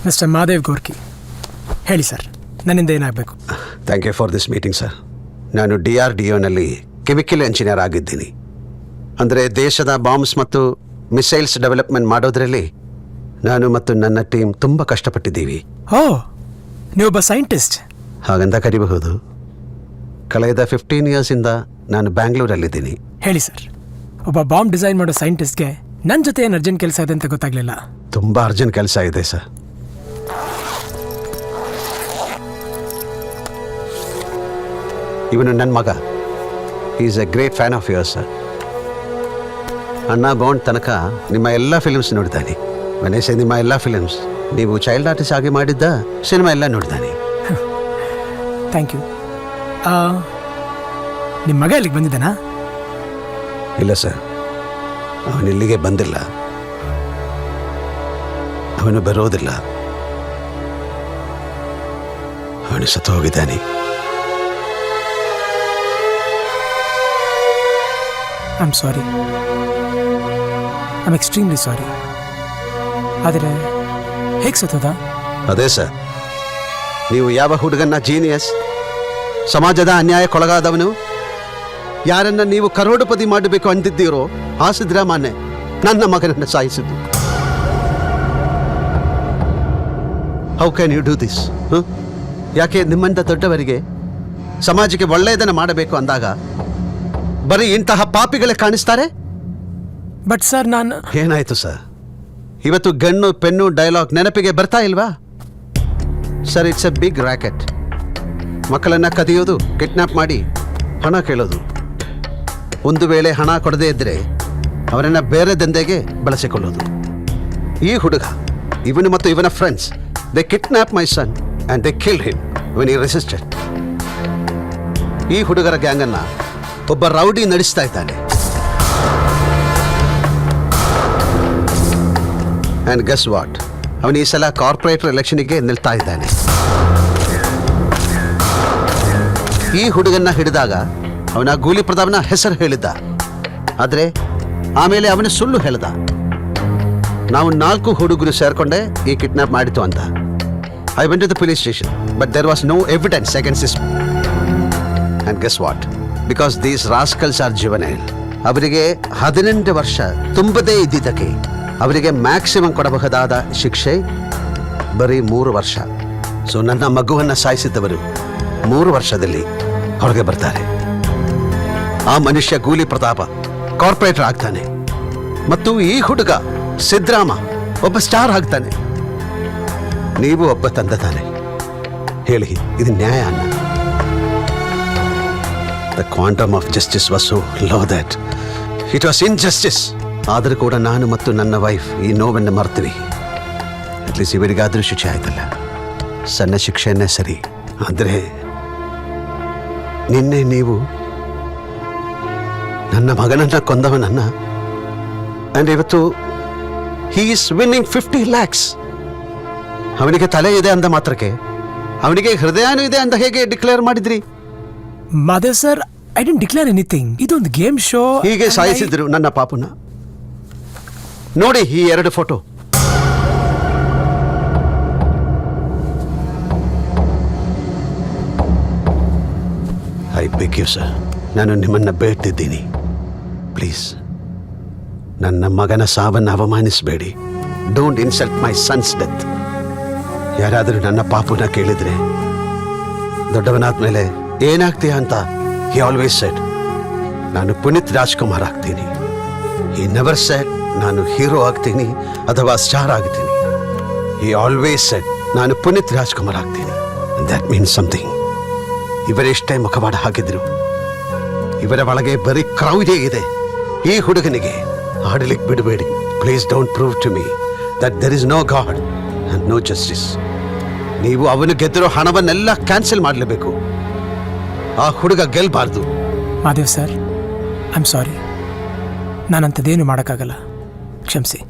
Mister Madev Gorky, ಹೇಳಿ sir, ನನ್ನಿಂದ ಏನಾಗಬೇಕು? Thank you for this meeting sir. ನಾನು DRDOನಲ್ಲಿ ಕೆಮಿಕಲ್ ಇಂಜಿನಿಯರ್ ಆಗಿದ್ದೀನಿ. ಅಂದರೆ ದೇಶದ ಬಾಂಬ್ಸ್ ಮತ್ತು ಮಿಸೈಲ್ಸ್ ಡೆವಲಪ್ಮೆಂಟ್ ಮಾಡೋದ್ರಲ್ಲಿ ನಾನು ಮತ್ತು ನನ್ನ ಟೀಮ್ ತುಂಬ ಕಷ್ಟಪಟ್ಟಿದ್ದೀವಿ. ಓ, ನೀವೊಬ್ಬ ಸೈಂಟಿಸ್ಟ್? ಹಾಗಂತ ಕರಿಬಹುದು. ಕಳೆದ 15 ಇಯರ್ಸಿಂದ ನಾನು ಬ್ಯಾಂಗ್ಳೂರಲ್ಲಿದ್ದೀನಿ. ಹೇಳಿ ಸರ್, ಒಬ್ಬ ಬಾಂಬ್ ಡಿಸೈನ್ ಮಾಡೋ ಸೈಂಟಿಸ್ಟ್ಗೆ ನನ್ನ ಜೊತೆ ಏನು ಅರ್ಜೆಂಟ್ ಕೆಲಸ ಇದೆ ಅಂತ ಗೊತ್ತಾಗಲಿಲ್ಲ. ತುಂಬ ಅರ್ಜೆಂಟ್ ಕೆಲಸ ಇದೆ ಸರ್. ಇವನು ನನ್ನ ಮಗ. Is A great fan of yours sir. ಅಣ್ಣ ಬಾಂಡ್ ತನಕ ನಿಮ್ಮ ಎಲ್ಲ ಫಿಲ್ಮ್ಸ್ ನೋಡಿದ್ದಾನೆ. ಮನೇಸೆ ನಿಮ್ಮ ಎಲ್ಲ ಫಿಲ್ಮ್ಸ್, ನೀವು ಚೈಲ್ಡ್ ಆರ್ಟಿಸ್ಟ್ ಆಗಿ ಮಾಡಿದ್ದ ಸಿನಿಮಾ ಎಲ್ಲ ನೋಡಿದ್ದಾನೆ. Thank you. ನಿಮ್ಮ ಮಗ ಇಲ್ಲಿಗೆ ಬಂದಿದ್ದಾನಾ? ಇಲ್ಲ ಸರ್, ಅವನು ಇಲ್ಲಿಗೆ ಬಂದಿಲ್ಲ. ಅವನು ಬರೋದಿಲ್ಲ. ಅವನು ಸತ್ತು ಹೋಗಿದ್ದಾನೆ. I'm sorry, I'm extremely sorry. ಆದರೆ ಹೇಗೆ ಸತ್ತೋದ? ಅದೇ ಸರ್, ನೀವು ಯಾವ ಹುಡುಗನ್ನ ಜೀನಿಯಸ್, ಸಮಾಜದ ಅನ್ಯಾಯಕ್ಕೊಳಗಾದವನು, ಯಾರನ್ನ ನೀವು ಕರೋಡುಪತಿ ಮಾಡಬೇಕು ಅಂದಿದ್ದೀರೋ ಆ ಸಿದ್ದರಾಮಯ್ಯ ನನ್ನ ಮಗನನ್ನು ಸಾಯಿಸಿದ್ದು. How can you do this? ಯಾಕೆ ನಿಮ್ಮಂಥ ದೊಡ್ಡವರಿಗೆ ಸಮಾಜಕ್ಕೆ ಒಳ್ಳೆಯದನ್ನು ಮಾಡಬೇಕು ಅಂದಾಗ ಬರೀ ಇಂತಹ ಪಾಪಿಗಳೇ ಕಾಣಿಸ್ತಾರೆ? ಬಟ್ ಸರ್, ನಾನು... ಏನಾಯ್ತು ಸರ್? ಇವತ್ತು ಗಣ್ಣು ಪೆನ್ನು ಡೈಲಾಗ್ ನೆನಪಿಗೆ ಬರ್ತಾ ಇಲ್ವಾ sir? It's a big racket. ಮಕ್ಕಳನ್ನು ಕದಿಯೋದು, ಕಿಡ್ನಾಪ್ ಮಾಡಿ ಹಣ ಕೇಳೋದು. ಒಂದು ವೇಳೆ ಹಣ ಕೊಡದೇ ಇದ್ದರೆ ಅವರನ್ನು ಬೇರೆ ದಂಧೆಗೆ ಬಳಸಿಕೊಳ್ಳೋದು. ಈ ಹುಡುಗ, ಇವನು ಮತ್ತು ಇವನ friends, they kidnap my son and they kill him when he resisted. ಈ ಹುಡುಗರ ಗ್ಯಾಂಗನ್ನು ಒಬ್ಬ ರೌಡಿ ನಡೆಸ್ತಾ ಇದ್ದಾನೆ. And guess what? ಅವನು ಈ ಸಲ ಕಾರ್ಪೊರೇಟರ್ ಎಲೆಕ್ಷನ್ಗೆ ನಿಲ್ತಾ ಇದ್ದಾನೆ. ಈ ಹುಡುಗನ್ನ ಹಿಡಿದಾಗ ಅವನ ಗೂಲಿ ಪ್ರತಾಪ್ನ ಹೆಸರು ಹೇಳಿದ್ದ. ಆದರೆ ಆಮೇಲೆ ಅವನು ಸುಳ್ಳು ಹೇಳ್ದ. ನಾವು 4 ಹುಡುಗರು ಸೇರ್ಕೊಂಡೆ ಈ ಕಿಡ್ನಾಪ್ ಮಾಡಿತು ಅಂತ. I went to the police station, but there was no evidence against this. And guess what? Because these rascals are juvenile. ಅವರಿಗೆ 18 ವರ್ಷ ತುಂಬದೇ ಇದ್ದಿದ್ದಕ್ಕೆ ಅವರಿಗೆ ಮ್ಯಾಕ್ಸಿಮಮ್ ಕೊಡಬಹುದಾದ ಶಿಕ್ಷೆ ಬರೀ 3 ವರ್ಷ. ಸೊ ನನ್ನ ಮಗುವನ್ನು ಸಾಯಿಸಿದ್ದವರು 3 ವರ್ಷದಲ್ಲಿ ಹೊರಗೆ ಬರ್ತಾರೆ. ಆ ಮನುಷ್ಯ ಗೂಲಿ ಪ್ರತಾಪ ಕಾರ್ಪೊರೇಟರ್ ಆಗ್ತಾನೆ, ಮತ್ತು ಈ ಹುಡುಗ ಸಿದ್ದರಾಮ ಒಬ್ಬ ಸ್ಟಾರ್ ಆಗ್ತಾನೆ. ನೀವು ಒಬ್ಬ ತಂದೆ ತಾನೆ. ಹೇಳಿ, ಇದು ನ್ಯಾಯ ಅನ್ನ? The quantum of justice was so low that it was injustice. ಆದರೂ ಕೂಡ ನಾನು ಮತ್ತು ನನ್ನ ವೈಫ್ ಈ ನೋವನ್ನು ಮರ್ತೀವಿ. ಅಟ್ಲೀಸ್ಟ್ ಇವರಿಗಾದರೂ ಶಿಕ್ಷೆ ಆಯ್ತಲ್ಲ. ಸಣ್ಣ ಶಿಕ್ಷೆಯನ್ನೇ ಸರಿ. ಆದರೆ ನಿನ್ನೆ ನೀವು ನನ್ನ ಮಗನನ್ನ ಕೊಂದವನನ್ನ, ಆ್ಯಂಡ್ ಇವತ್ತು ಹಿ ಈಸ್ ವಿನ್ನಿಂಗ್ 50 lakhs. ಅವನಿಗೆ ತಲೆ ಇದೆ ಅಂದ ಮಾತ್ರಕ್ಕೆ ಅವನಿಗೆ ಹೃದಯನೂ ಇದೆ ಅಂತ ಹೇಗೆ ಡಿಕ್ಲೇರ್ ಮಾಡಿದ್ರಿ? Madev sir, I didn't declare anything. ಇದೊಂದು ಗೇಮ್ ಶೋ. ಹೀಗೆ ಸಾಯಿಸಿದ್ರು ನನ್ನ ಪಾಪುನ. ನೋಡಿ ಈ 2 photo. I beg you sir, ನಾನು ನಿಮ್ಮನ್ನು ಬೇಡ್ತಿದ್ದೀನಿ, ಪ್ಲೀಸ್ ನನ್ನ ಮಗನ ಸಾವನ್ನು ಅವಮಾನಿಸಬೇಡಿ. Don't insult my son's death. ಯಾರಾದರೂ ನನ್ನ ಪಾಪುನ ಕೇಳಿದರೆ, ದೊಡ್ಡವನಾದ್ಮೇಲೆ ಏನಾಗ್ತೀಯ ಅಂತ ಹಿ ಆಲ್ವೇಸ್ ಸೆಡ್, ನಾನು ಪುನೀತ್ ರಾಜ್ಕುಮಾರ್ ಆಗ್ತೀನಿ. ಹಿ ನೆವರ್ ಸೆಡ್ ನಾನು ಹೀರೋ ಆಗ್ತೀನಿ ಅಥವಾ ಸ್ಟಾರ್ ಆಗ್ತೀನಿ. ಹಿ ಆಲ್ವೇಸ್ ಸೆಡ್ ನಾನು ಪುನೀತ್ ರಾಜ್ಕುಮಾರ್ ಆಗ್ತೀನಿ. That means something. ಇವರೆಷ್ಟೇ ಮುಖವಾಡ ಹಾಕಿದ್ರು, ಇವರ ಒಳಗೆ ಬರೀ ಕ್ರೌಡೇ ಇದೆ. ಈ ಹುಡುಗನಿಗೆ ಆಡಲಿಕ್ಕೆ ಬಿಡಬೇಡಿ. Please don't prove to me that there is no God and no justice. ನೀವು ಅವನು ಗೆದ್ದಿರೋ ಹಣವನ್ನೆಲ್ಲ ಕ್ಯಾನ್ಸಲ್ ಮಾಡಲೇಬೇಕು. ಆ ಹುಡುಗ ಗೆಲ್ಬಾರ್ದು. Madev sir, I am sorry. ನಾನಂಥದ್ದೇನು ಮಾಡೋಕ್ಕಾಗಲ್ಲ, ಕ್ಷಮಿಸಿ.